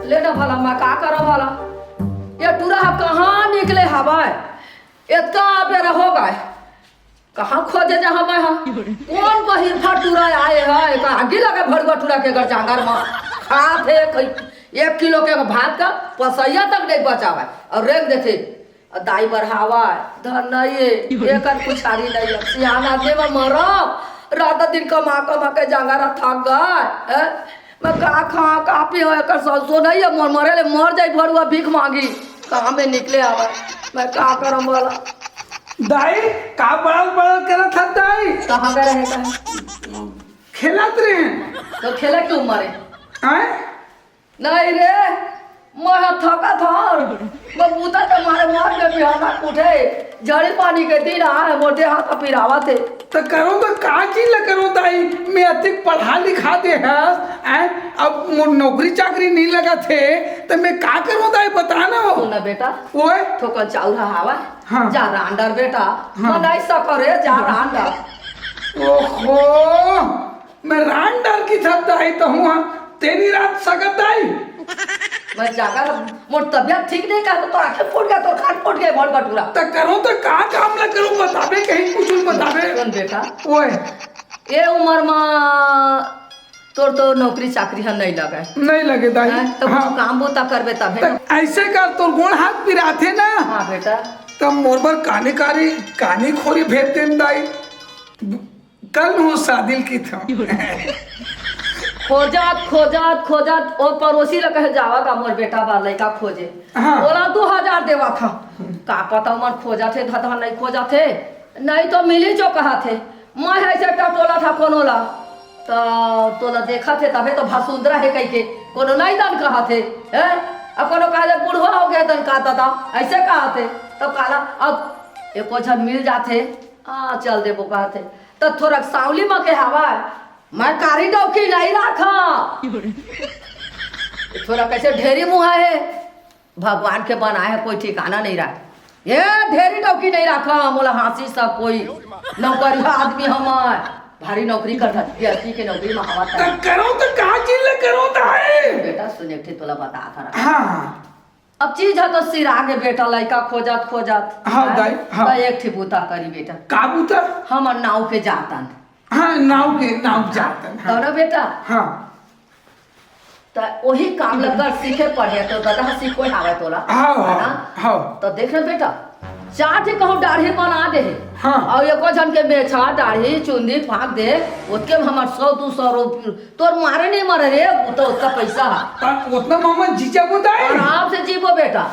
ले ना भला मैं का करो भला ये टूरा कहाँ निकले हवाए इतना बेरा हो गए कहाँ खोजे जा हम कौन बहिर टूरा आए है आगे लगे भड़ुआ टूरा के घर जांगर में खाते 1 किलो के भात का पसैया तक नहीं बचावे और रेख देखे दाई बढ़ावा धन नहीं एक पुछारी नहीं है सियाना दे में मरो रात दिन कमा के जांगारा थक गए मैं का खा का पी हो एक सो नहीं है मरे मर जाए भड़ुआ भीख मांगी कहाँ में निकले आवे मैं का करम वाला दाई का बड़ा करत था दाई कहाँ गए रहेगा खेलत रहे तो खेले क्यों मरे हैं नहीं रे मैं थका था मैं बूता के मारे मार के बिहाना उठे जड़ी पानी के दिन आए मोटे हाथ पिरावा थे तो करो तो का चीज ल करो दाई मैं अधिक पढ़ा लिखा दे है अब नौकरी चाकरी नहीं लगा थे तो मैं का करूं दाई बता ना सुना बेटा ओए ठोकर चाउर हवा हाँ। जा रांडर बेटा हाँ। नहीं सकर जा रांडर ओहो मैं रांडर की था दाई तो हूँ तेरी रात सकत दाई मैं जाकर मोर तबियत ठीक नहीं कर तो आंखें फूट गया तो खाट फूट गए मोर बटूरा तो करो तो का काम ना करूं बताबे कहीं कुछ बताबे कौन बेटा ओए ये उम्र में तोर तो नौकरी चाकरी हम नहीं लगा नहीं लगे दाई तो हाँ। कुछ काम बोता करबे तब तो ऐसे कर तो गोड़ हाथ पिराथे ना हाँ बेटा तब मोर पर कानी खोरी भेज देन दाई कल हूँ शादी की था खोजात और पड़ोसी लग जावा का मोर बेटा बा लड़का खोजे हाँ। बोला 2000 देवा था का पता मन खोजा थे धधा नहीं खोजा थे नहीं तो मिली जो कहा थे मैं ऐसे टटोला था कोनोला तो तोला देखा थे तबे तो भसुंदरा है कह के कोनो नहीं दन कहा थे अब कोनो कहा बुढ़वा हो गया दन कहता था ऐसे कहा थे तब काला अब एको झन मिल जाते चल देबो कहते तो थोड़ा सावली में के हवा मैं कारी डौकी नहीं रखा थोड़ा कैसे ढेरी मुहा है भगवान के बनाए है कोई ठिकाना नहीं रहा ये ढेरी डौकी नहीं रखा बोला हाथी सब कोई नौकरी आदमी हमार भारी नौकरी करता गृहस्थी के नौकरी में हवा तो करो तो का चीज ले करो दाई बेटा सुने थे तोला बता था हाँ अब चीज है तो सिर आगे बेटा लड़का खोजत हाँ दाई हाँ तो एक ठे बूता करी बेटा काबूता हम नाव के जातन हाँ नाव जातन तो ना बेटा हाँ तो वही काम लगा सीखे पढ़े तो दादा सीखो आवे तोला हाँ है ना हाँ तो देख ना बेटा चाटे कहूँ दाढ़ी बना दे हाँ। और एको जन के बेचा दाढ़ी चुंदी फाँक दे उसके हमार 100-200 रुपये तोर मारे नहीं मरे रे तो उसका पैसा है उतना मामा जीजा बताए आराम से जीवो बेटा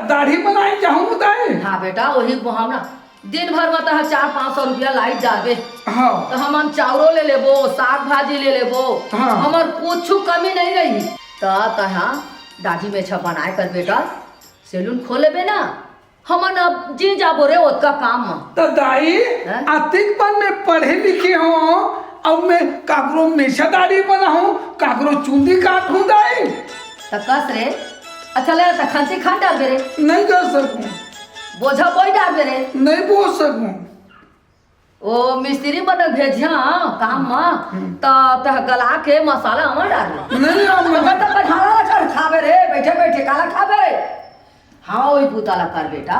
दाढ़ी बनाए जाऊँ बताए हाँ बेटा वही हम ना दिन भर में तो 400-500 रुपया लाइट जाबे हाँ तो हम चावरो ले लेबो साग भाजी ले लेबो हाँ। हमार कुछ कमी नहीं रही तो तहाँ दाढ़ी में छा बनाए कर बेटा सैलून खोलेबे ना हमन अब जी जाबो रे ओतका काम में तो दाई अतिकपन में पढ़े लिखे हो अब मैं काकरो मेछा दाढ़ी बना हूँ काकरो चुंदी काट हूँ दाई तो कस रे अच्छा ले तो खंसी खान डाल रे नहीं कर सकूँ बोझा बोई डाल रे नहीं बोल सकूँ ओ मिस्त्री बन भेजिया काम में तो गला के मसाला हमर डाल नहीं तो बढ़ावा कर खाबे रे बैठे बैठे काला खाबे हाँ वही पुताला कर बेटा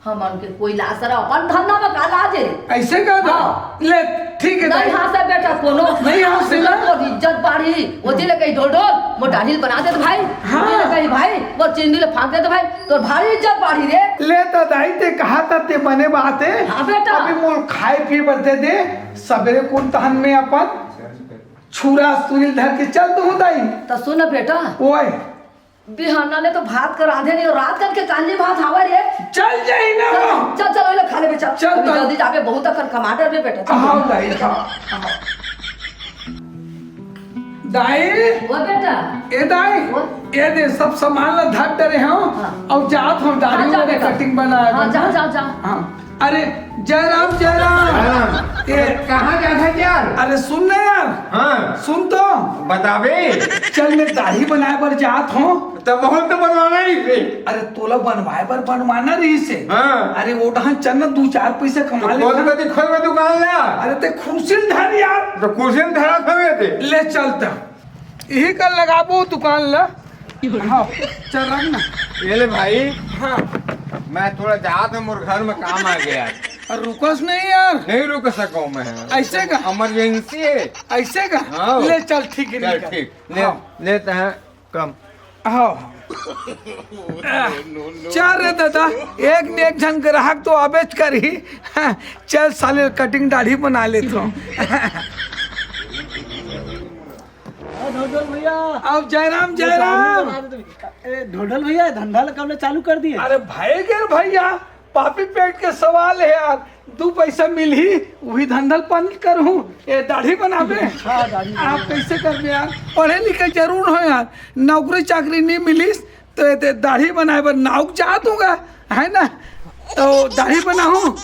हमन के कोई लासर अपन धंधा में काला जे ऐसे कर दो ले ठीक है नहीं हाँ से बेटा कोनो नहीं हाँ से ना तो इज्जत बाड़ी वो दिले कहीं ढोल ढोल वो दाढ़ी बना दे तो भाई हाँ। कहीं भाई वो चिंदी ले फाँक दे तो भाई तो भारी इज्जत बाड़ी रे ले तो दाई ते कहा था ते बने बाते हाँ बेटा अभी मोल खाए पी बदे दे सवेरे कुन तहन में अपन छुरा सुनील धर के चल तो दाई तो सुन बेटा ओए बिहाना ने तो भात कर आधे नहीं और रात करके कांजी भात हवा रे चल जाई ना चल चल ले खा ले बेटा चल जल्दी जाके बहुत अखर कमाटर रे बेटा हाँ दाई दाई वो बेटा ए दाई ए दे सब सामान ला धर डरे हो और जात हम दाढ़ी में कटिंग बनाए हाँ जा हाँ अरे जयराम ये कहाँ जाता यार? अरे सुन ना यार हाँ सुन तो बताबे चल मैं दाढ़ी बनाए पर जात हूँ तो बहुत तो बनवाना ही थे। अरे तोला बनवाए पर बनवाना रही से हाँ अरे वो डहां चल ना 2-4 पैसे कमा ले तो खोल में दुकान ला अरे ते खुर्सी धर यार तो कुर्सी में धरा थे ले चलता यही कर लगाबो दुकान ला हाँ चल रखना। ये ले भाई, हाँ मैं थोड़ा जात है, मोर घर में काम आ गया। और रुकस नहीं यार, नहीं रुक सकूं मैं। ऐसे का इमरजेंसी है। ऐसे का हाँ। ले चल ठीक है चल निकल। ठीक, ले हाँ। लेते हैं कम। हाँ चल रे दादा, एक न एक जन ग्राहक तो आबेच करी। हाँ, चल साले कटिंग दाढ़ी बना लेता हूँ। ढोढल भैया, अब जयराम जयराम। ढोढल भैया धंधा कब चालू कर दिए? अरे भाई गिर भैया, पापी पेट के सवाल है यार। 2 पैसा मिल ही वही धंधल बंद करूँ, ये दाढ़ी बनाबे। हाँ, दाढ़ी आप कैसे करबे यार? पढ़े लिखे जरूर हो यार, नौकरी चाकरी नहीं मिलिस तो ये दाढ़ी बनाए पर नाव जा दूंगा, है ना? तो दाढ़ी बनाऊं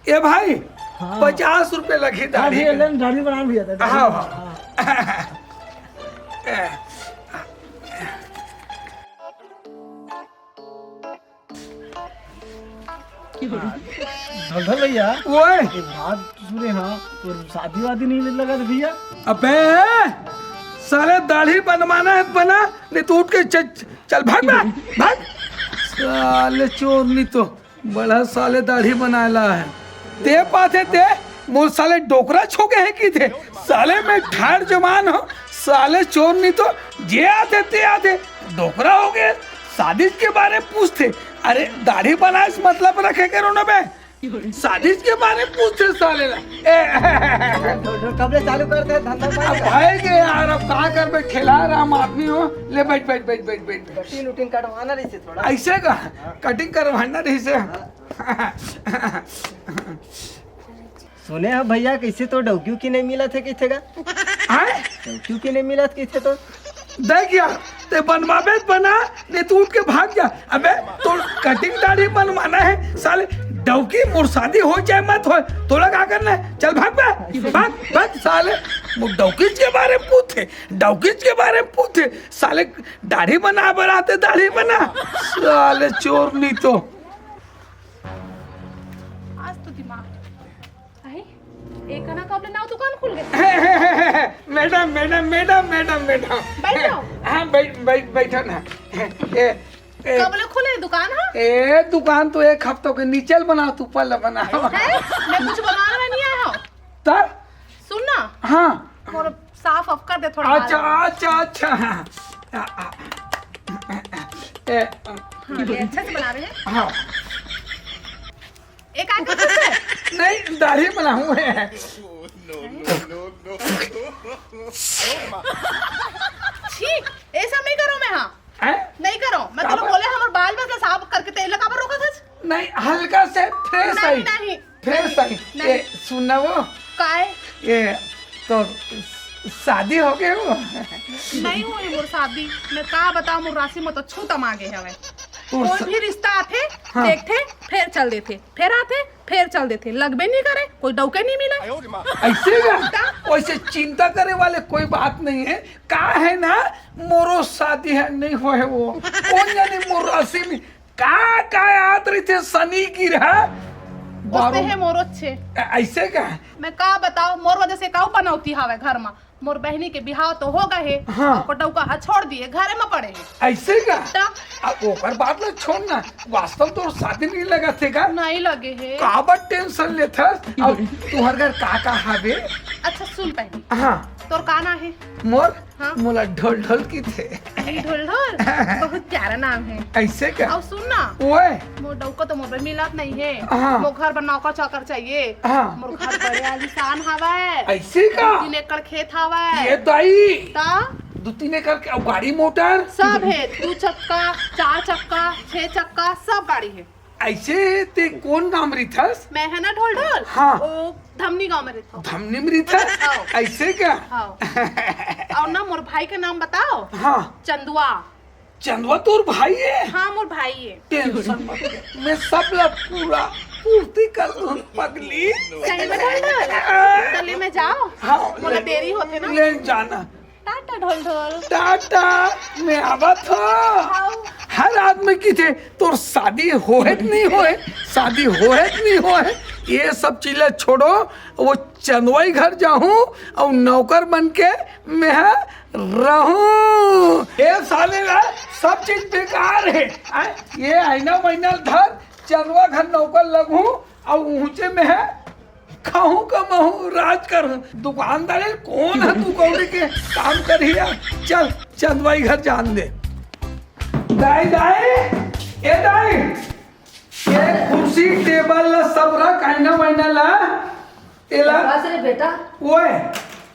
ये भाई, 50 रुपए लगी दाढ़ी के। दाढ़ी बना भैया। हाँ हाँ। ढोढल भैया, ओए एक बात सुने, हाँ तो शादी वादी नहीं लगा था भैया? अबे साले दाढ़ी बनवाना है बना, नहीं तो उठ के चल भाग भाग भाग। साले चोर नहीं तो बड़ा साले दाढ़ी बनाला है। ते पाते ते मोर साले डोकरा छोके है की थे साले में ठाड़ जवान हो। साले चोर नहीं तो जे आते ते आते डोकरा हो गए। शादी के बारे में पूछते, अरे दाढ़ी बनाए मतलब रखे करो ना बे, शादी के बारे में पूछते साले ना। ढोढल कब से चालू करते हैं धंधा? अब भाई के यार, अब कहाँ कर बे, खिला राम आदमी हो। ले बैठ बैठ बैठ बैठ बैठ। कटिंग उटिंग कटवाना रही से थोड़ा। ऐसे का कटिंग करवाना रही से। सुने हैं भैया कैसे तो डौक्यू की नहीं मिला थे किथे का? हैं? डौक्यू की नहीं मिला किथे तो? देख यार, ते बनवाबे बना, नहीं तो उठ के भाग जा। अबे तो कटिंग दाढ़ी बनवाना है साले, डौकी मोर शादी हो जाए मत हो, तोला क्या करना है? चल भाग बे, भाग भाग साले। वो डौकीज के बारे में पूछे, डौकीज के बारे में पूछे साले, दाढ़ी बना बनाते दाढ़ी बना। साले चोर नहीं तो। आज तो दिमाग आहे एक ना कबले नाव दुकान खुल गए। Madam madam madam madam madam, बैठ जाओ। हाँ बैठो ना। कबले खुले दुकान? हाँ ए दुकान तो 1 हफ्तों के नीचे बना, तू पहले बना है, मैं कुछ बनाने में नहीं आया हूँ। तब सुन ना, हाँ और साफ अफ कर दे थोड़ा। अच्छा अच्छा अच्छा। ये अच्छे से बना रहे हैं। हाँ एक आके नहीं दाढ़ी बनाऊँ है। छी ऐसा नहीं करो मैं। हाँ हैं? नहीं करो, मैं तो बोले हमारे बाल में साफ करके तेल लगा पर रोका था। नहीं हल्का से फ्रेश आई, नहीं फ्रेश आई। नहीं। ये सुनना वो, काय ये तो शादी हो गई वो। नहीं हुई मोर शादी। मैं का बताऊं, मोर राशि में तो छूट मांगे हवे। तो कोई भी रिश्ता आथे, हाँ। देखते फिर चल देते, फिर आते फिर चल देते, लगबे नहीं करे, कोई डौके नहीं मिले। ऐसे का वैसे चिंता करे वाले कोई बात नहीं है। का है ना मोरो शादी है नहीं हो है वो, कौन जाने मोर राशि में का याद रही थे शनि की रहा उससे है मोर अच्छे। ऐसे का। मैं का बताओ, मोर वजह से काऊ पनौती हवे घर में। मोर बहनी के बिहाव तो हो गए, हाँ। और डौका हाथ छोड़ दिए, घरे में पड़े हैं। ऐसे का तब अब ओकर बात ना छोड़ना, वास्तव तो शादी नहीं लगा थे का नहीं लगे है। काबर टेंशन लेता। अब तुहर घर का हावे? अच्छा सुन पहले, हाँ तोर काना है मोर हाँ। मोला ढोल ढोल की थे। ढोल ढोल बहुत प्यारा नाम है। ऐसे का और सुन ना, ओए मोर डौका तो मोर पे मिलत नहीं है। हाँ। मोर घर पर नौकर चाकर चाहिए। हाँ। मोर घर बड़े आलीशान हवे, ऐसे का 3 एकड़ खेत हवे। ये दाई ता 2-3 एकड़ के गाड़ी मोटर सब है, 2 चक्का 4 चक्का 6 चक्का सब गाड़ी है। ऐसे ते कौन नाम रिथस? मैं है ना ढोल ढोल। हाँ। ओ धमनी गांव में रहता हूँ। धमनी में रिथस? हाँ। ऐसे का हाँ। और ना मोर भाई का नाम बताओ। हाँ चंदुआ। चंदवा तोर भाई है? हाँ मोर भाई है। टेंशन मत ले, मैं सब ला पूरा पूर्ति कर दूँ पगली। सही में ढोल ढोल चले में जाओ। हाँ मोला देरी होते ना। ले जाना। टाटा ढोल ढोल। टाटा मैं आवत हो। हर आदमी की थे तोर शादी होए नहीं होए, शादी होए नहीं होए, ये सब चीजें छोड़ो। वो चंदवाई घर जाऊं और नौकर बन के मैं रहूं ये साले ला सब चीज बेकार है ये आईना वाइना धर चंदवा घर नौकर लगू और ऊंचे में है खाऊं कमाऊं राज करूं दुकानदार कौन है तू कौड़ी के काम करिया चल चंदवाई घर जान दे दाई दाई ए दाई ये कुर्सी टेबल सब रख आईना वाइना ला एला बस रे बेटा ओए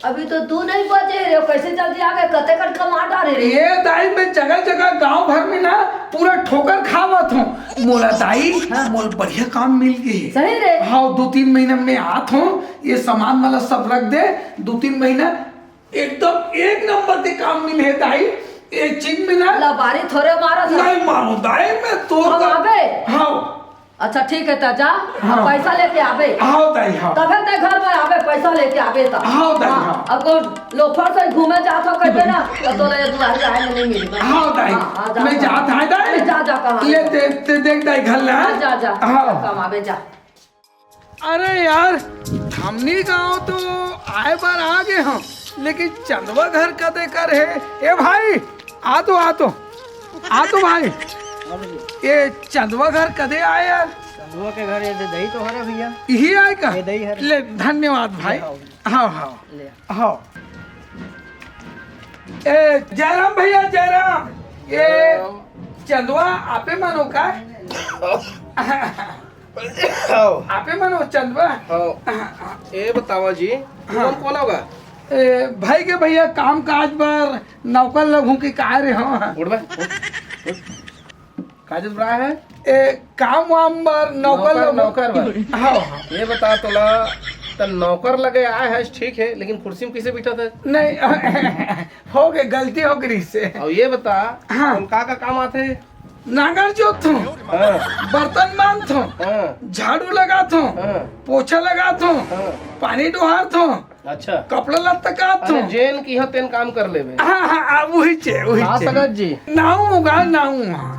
अभी तो तू नहीं बचे रे कैसे जल्दी आ गए कते कट कमा डाले रे ये दाई में जगह जगह गांव भर में ना पूरा ठोकर खावत हूँ मोला दाई मोल बढ़िया काम मिल गई सही रे हाँ 2-3 महीने में आत हूँ ये सामान वाला सब रख दे 2-3 महीना एकदम एक नंबर के काम मिले है दाई ये चीज में ना लबारी थोड़े मारा था नहीं मानो दाई में तो हम आबे हाँ अच्छा ठीक है ता जा हाँ। पैसा लेके आबे हाँ दाई हाँ तबे ते घर में आबे पैसा लेके आबे ता हाँ दाई हाँ अगर लोफर से घूमे जात हो कहबे ना तो ले दुआरी आए नहीं मिलेगा हाँ दाई मैं जात है दाई जा जा कहां ले देख दाई घर ले जा जा हाँ कमाबे जा अरे यार हमनी गांव तो आए बार आ गए हम लेकिन चंदवा घर का देकर है ए भाई आ तो भाई ये चंदवा घर कदे आए यार चंदुआ के घर ये दही तो हरा भैया यही आए का ये दही है ले धन्यवाद भाई हाँ हाँ ले हाँ ए जयराम भैया जयराम ये चंदवा आपे मानो का आपे मानो चंदवा ये बतावा जी कौन होगा भाई के भैया काम काज पर नौकर लगू की का रे हाँ उठ बे काजल बड़ा है काम वाम पर नौकर नौकर बा। हाँ ये बता तोला तो नौकर लगे आए है ठीक है लेकिन कुर्सी में किसे बैठा था नहीं हो गए गलती हो गई से और ये बता हाँ। उनका का काम आते नागर जोत हूँ हाँ, बर्तन बांध हूँ हाँ, झाड़ू लगात हूँ हाँ, पोछा लगात हूँ हाँ। पानी डुहात हूँ अच्छा कपड़ा लत्ता कात हूँ अरे जेन की हो तेन काम कर लेबे हाँ हाँ वही चे हाँ वही चे सगत जी नाऊ होगा नाऊ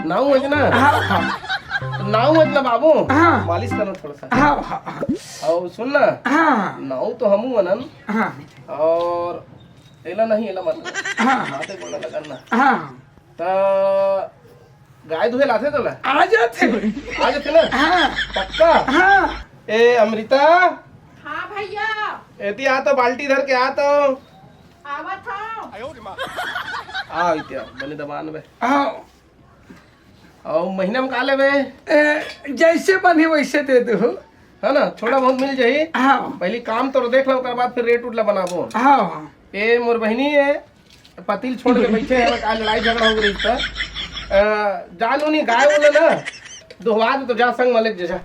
नाऊ है ना हाँ हाँ नाऊ मतलब बाबू हाँ। मालिश करना थोड़ा सा हाँ हाँ और सुन ना हाँ नाऊ तो हमू अनन हाँ और एला नहीं एला मतलब हाँ हाथे गोला लगाना हाँ तो गाय दुहे लाते तो ला आ जाते आ जाते ना हाँ पक्का हाँ ए अमृता हाँ भैया एती आ तो बाल्टी धर के आ तो आवा था आ इत्या बने दबान में हाँ और महीना में का लेबे जैसे बने वैसे दे दो है ना थोड़ा बहुत मिल जाई हाँ पहले काम तो देख लो ओकर बाद फिर रेट उठ ला बनाबो हाँ ए मोर बहनी है पतिल छोड़ के बैठे हैं आज लड़ाई झगड़ा हो गई था जान उन्हीं गाय बोले ना दुहवा दे तो जा संग मलिक जैसा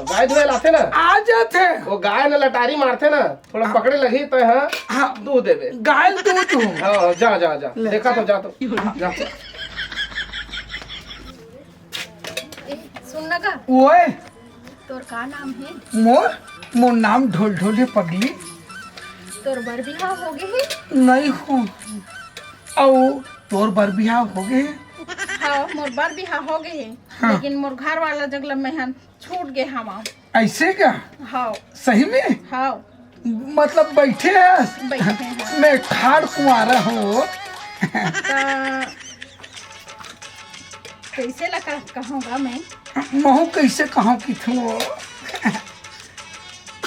गाय दुहे लाते ना आ जाते वो गाय ने लटारी मारते ना थोड़ा पकड़े लगी तो हाँ हाँ दूध देवे गाय दूध हूँ हाँ जा जा जा देखा तो जा तो जा सुन ना का ओए तोर का नाम है मोर नाम ढोल ढोले पगली तोर बर बिहाव हो गए है नहीं हो और तोर बर बिहाव हो गए हाँ मोर बर बिहाव हो गए है हाँ। लेकिन मोर घर वाला जगल में हम छूट गए हम ऐसे क्या हाँ सही में हाँ मतलब बैठे हैं बैठे हैं मैं ठाड़ कुआरा हूँ कैसे लगा कहूँगा मैं महू कैसे कहूँ कि थू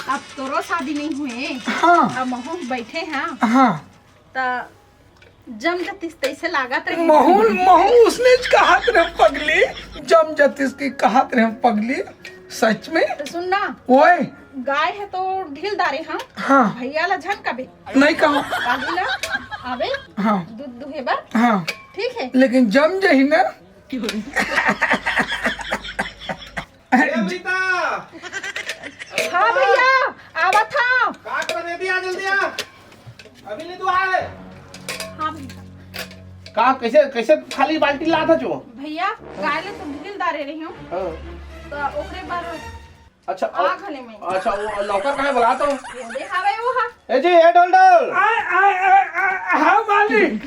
अब तोरो शादी नहीं हुए हाँ अब महू बैठे हैं हाँ ता जम जतिस तैसे लागत रहे महू उसने कहत रहे पगली जम जतिस की कहत रहे पगली सच में तो सुन ना ओए गाय है तो ढीलदारी हाँ हाँ भैया ला झन कबे नहीं कहो काली ना आवे हाँ दूध दुहे बर हाँ ठीक है लेकिन जम जही ना अमृता हाँ भैया आवा था का कर दे दिया जल्दी आ अभी नहीं तू आए हाँ भैया का कैसे कैसे खाली बाल्टी ला था जो भैया गाय ले तो ढीलदारे रही हूँ हाँ। तो ओकरे बार अच्छा आ घले में अच्छा वो नौकर कहाँ बुला तो ओदे हावे वो हा ए जी ए डोल डोल हाँ मालिक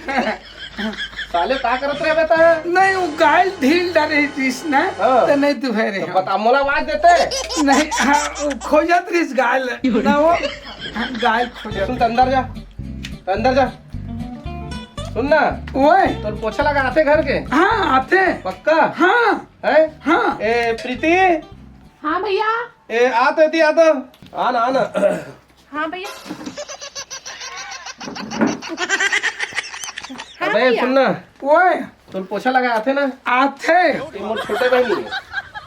साले का करत रहे बेटा नहीं वो गाय ढील डरे थीस ना हाँ। तो नहीं दोपहरे तो बता मोला आवाज देते नहीं हाँ वो खोजत रहीस गाय ना वो हाँ, गाय खोजत सुन तो अंदर जा सुन ना, ओए तो पोछा लगा आते घर के हाँ आते पक्का हाँ है? हाँ ए प्रीति, हाँ भैया। ए आते थी आता आना आना। हाँ भैया। अबे सुन ना, ओए तो पोछा लगा आते ना, आते ये मोर छोटे बहनी है,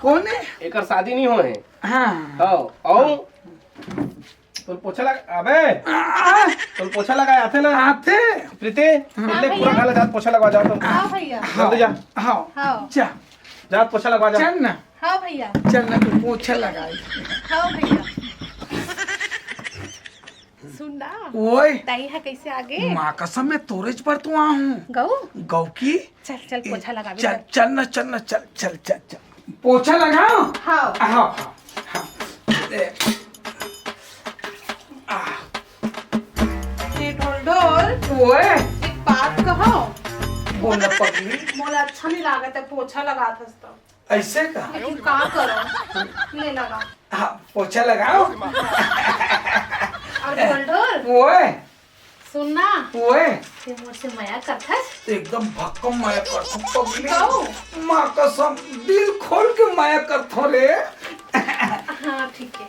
कौन है एक सादी नहीं हो है। हाँ आओ तो पोछा लगा, अबे तो पोछा लगा आते ना आते प्रीति, ले पूरा घर जा पोछा लगवा जाओ तुम, हाँ भैया। जल्दी जा हाँ हाँ जा जा पोछा लगवा जा। चल ना हाँ भैया। चल ना तू पोछा लगाई हाँ भैया। सुन ना, ओए ताई है कैसे आगे? माँ कसम में तोरेज पर तो आ हूँ गऊ गौ की चल चल पोछा लगा चल चल ना चल ना चल चल चल चल पोछा लगाओ हाँ हाँ हाँ हाँ ए, ये ढोल ढोल ओए एक बात कहो, बोला पगली मोला अच्छा नहीं लागत है पोछा लगा था तो, ऐसे का लेकिन का करो, ले लगा। हाँ पोछा लगाओ और ढोल ढोल ओए सुन ना, ओए ये मुझसे माया करता है। एकदम भक्कम माया करथो पगली गऊ माँ कसम दिल खोल के माया करथो रे हाँ ठीक है।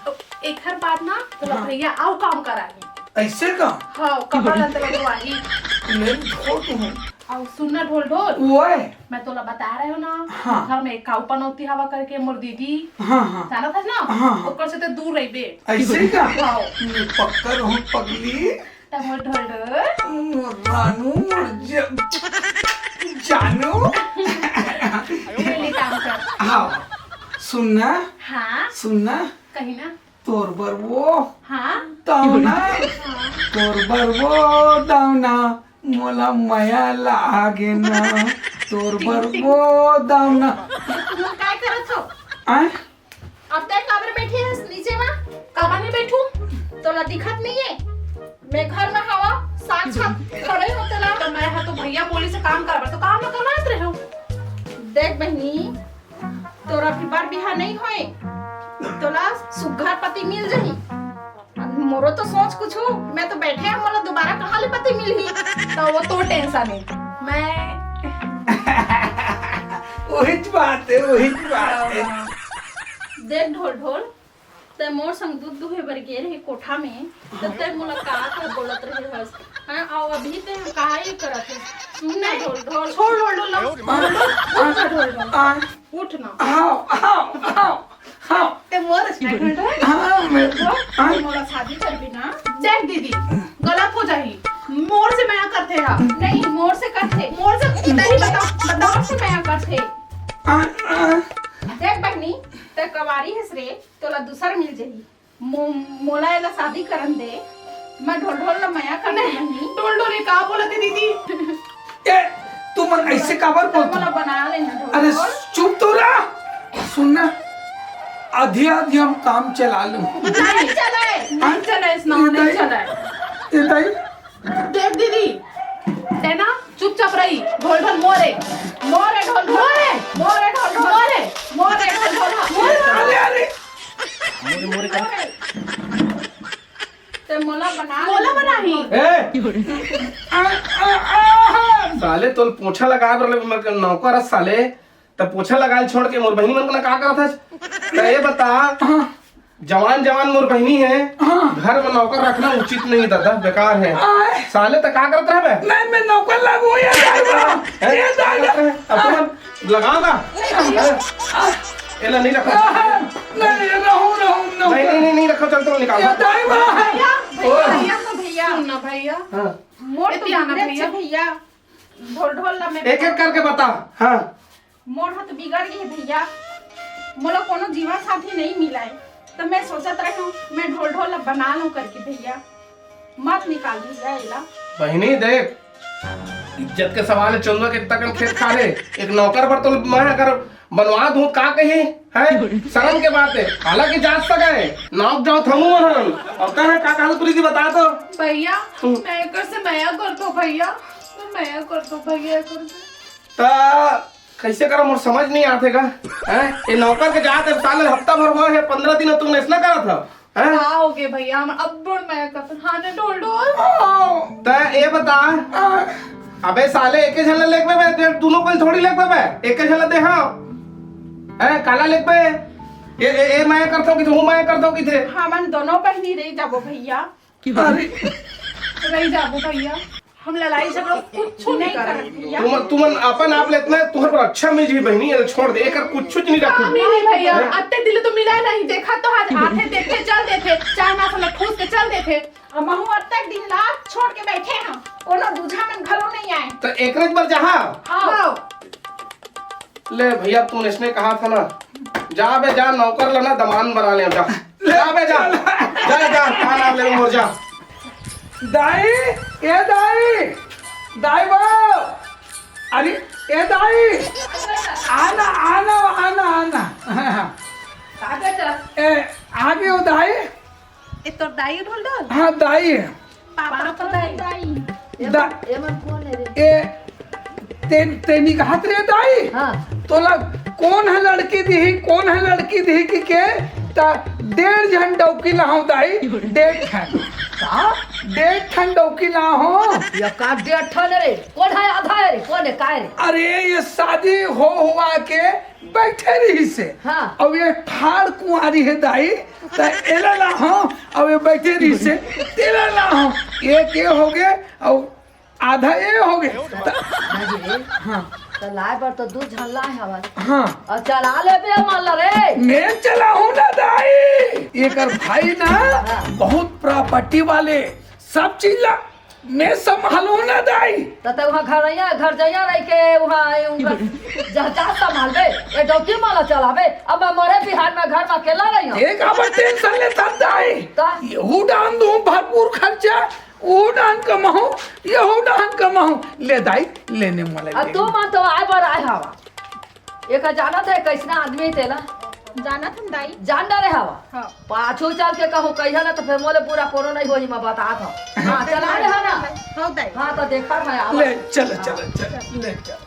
तो एक हर बात ना तो भैया आओ काम करानी। ऐसे का हाँ कपड़ा लत्ते लगवाही। ले छोड़ हूँ और सुन ना ढोल ढोल, ओए मैं तोला बता रहे हो ना, हाँ। घर में काऊ पनौती हवा करके मोर दीदी हाँ हाँ जाना था ना, हाँ। ओकर से तो दूर रही बे। ऐसे का हाँ मैं पक्कर हूँ पगली तब मोर ढोल ढोल मोर रानू मोर जानू ये ले काम कर। हाँ सुनना हाँ सुनना कहीं ना, तोर बर वो हाँ दावना तोर बर वो दावना मोला माया लागे ना तोर बर वो दावना तुम लोग काय करत हो? आय अब तक काबर बैठी है नीचे में? काबर नहीं बैठू? तोला दिखत नहीं है? मैं घर में हवा साथ साथ खड़े होते ला तो मैं है तो भैया बोली से काम करवा तो काम न करवात रहे हो। देख बहनी, तोरा भी बार बिहा नहीं होए, तोला सुघर पति मिल जही। मोरो तो सोच कुछ हो, मैं तो बैठे हैं, मोला दोबारा कहाँ ले पति मिलही, तो वो तो टेंशन है। मैं वही बात है वही बात है देख ढोल ढोल, ते मोर संग दूध दुहे बर गे रहे कोठा में, तब ते मुलाकात हो बोलत रहे हस। हां आओ अभी ते काहे करत है? सुन ना ढोल ढोल, छोड़ ढोल ढोल, ढोल ढोल आय उठ ना। हाँ ते मोर स्टाइल ढोल ढोल हाँ मैं ते मोरा शादी कर भी ना, देख दीदी गलत हो जाही। मोर से मैं करते हा नहीं, मोर से करते, मोर से नहीं बता बता से मैं करते। देख बहनी, ते कवारी है रे, तोला दूसर मिल जाही। मोला एला शादी करन दे, मैं ढोल ढोल ला माया कर नहीं। ढोल ढोल का बोलते दीदी? ए तू मन ऐसे काबर बोलती मोला बना लेना ढोल अरे ढोल। चुप तो रहा सुनना आधी आधी हम काम चला लूं नहीं चलाए, नहीं चलाए, इस नाव नहीं चलाए। ये दाई देख दीदी, ते ना चुपचाप रही। ढोल ढोल मोरे मोरे ढोल मोरे मोरे ढोल मोरे मोरे ढोल ढोल मोरे अरे अरे मोरे कर ते मोला बना ही। ए साले तो पोछा लगा रहे नौकर है साले, तब पोछा लगाए छोड़ के मोर बहनी मन को ना का करत है? तो ये बता, जवान जवान मोर बहनी है, घर में नौकर रखना उचित नहीं दादा, बेकार है। साले तो का करत रहे बे? नहीं मैं नौकर लागू ये लगाऊंगा एला नहीं रखो, नहीं रहूं रहूं नहीं रखो, चल तो निकाल। भैया तो भैया सुनना भैया, हाँ। मोर तो आना भैया भैया ढोल ढोल ला मैं एक एक करके बता। हाँ मोर हाथ बिगड़ गई भैया, मोला कोनो जीवन साथी नहीं मिला है, तो मैं सोचत रही हूँ मैं ढोल ढोल ला बना लूं करके भैया, मत निकाल भैया एला। बहनी देख, इज्जत के सवाल है, चंदो के तक खेत खा रहे, एक नौकर पर तो मैं अगर बनवा दूं का कही है, शर्म के बात है। हालांकि जांच तक है, नाक जाओ थमू हम और कहे का कहां पूरी की बता दो भैया। मैं कर से माया कर दो भैया, माया कर दो भैया कर दो। ता कैसे करा मोर समझ नहीं आते का हैं? ये नौकर के जात है, साल हफ्ता भर हुआ है, 15 दिन तुमने इसना करा था हैं? हो गए भैया, हम अब बोल माया कर। हाँ ना ढोल ढोल, ता ये बता अबे साले एक झला लेक पे बे दोनों कोई थोड़ी लेक पे बे एक झला दे हाँ है काला लेक पे ए मैं करता हूँ कि तू मैं करता हूँ कि थे हमन दोनों बहनी रही जाबो भैया अरे रही जाबो भैया हम लड़ाई झगड़ा कुछ नहीं कर भैया तुमन अपन आप लेतना तुहर पर अच्छा मिल जी बहनी है छोड़ दे एकर कुछ नहीं रखू मेरे भैया अत्ते दिल तो मिला नहीं देखा तो आज आते देखे चल देते चाय ना समझ ठूस के चल देते अब महू अत्ते दिन ला छोड़ के बैठे हम ओना दूझा मन घरों नहीं आए तो एकरेज पर जहाँ आओ ले भैया तूने इसने कहा था ना जा बे जा नौकर लेना दमान बना ले जा जा बे जा जा जा खाना ले मोर जा दाई ए दाई दाई बाबू अरे ए दाई आना आना आना आना आगे चल ए आगे हो दाई ए तो दाई ढोल डाल हाँ दाई पापा तो दाई एमन कौन है रे ए तेनी कहत रे दाई हाँ तोला कौन है लड़की दी कौन है लड़की दी के ता 1.5 झन डौकी लाहूं दाई 1.5 ठन का 1.5 ठन डौकी लाहूं ये का 1.5 ठन रे कौन है आधा है रे कौन है काय रे अरे ये शादी हो हुआ के बैठे रही से हाँ। अब ये ठाड़ कुंवारी है दाई ता एला लाहूं अब ये बैठे रही से तेला लाहूं एक ये हो गए और आधा ये हो गए हाजी रे हाँ तो लाए पर तो दूध झल्ला है हवा हाँ और चला ले बे मान ला रे मैं चला हूँ ना दाई एक भाई ना बहुत प्रॉपर्टी वाले सब चीज ला मैं संभालू ना दाई तो वहाँ घर जाइया रह के वहाँ जहाज संभाल बे ये डॉक्टर माला चलावे अब मैं मरे बिहार में घर में अकेला रही हूँ एक अब टेंशन लेता दाई का? यहू डान दूं भरपूर खर्चा वो डान कमाऊं यहू डान कमाऊं ले दाई लेने वाले अब तू मान तो आए पर आए हवा एक जाना था कैसना आदमी तेला जाना तुम दाई जान ना रहे हवा हाँ पाछू चल के कहूँ कहिया ना तो फिर मोले पूरा कोनो नहीं होई मैं बता था हाँ चला रे है ना हाँ दाई हाँ तो देखा मैं ले चल ले चल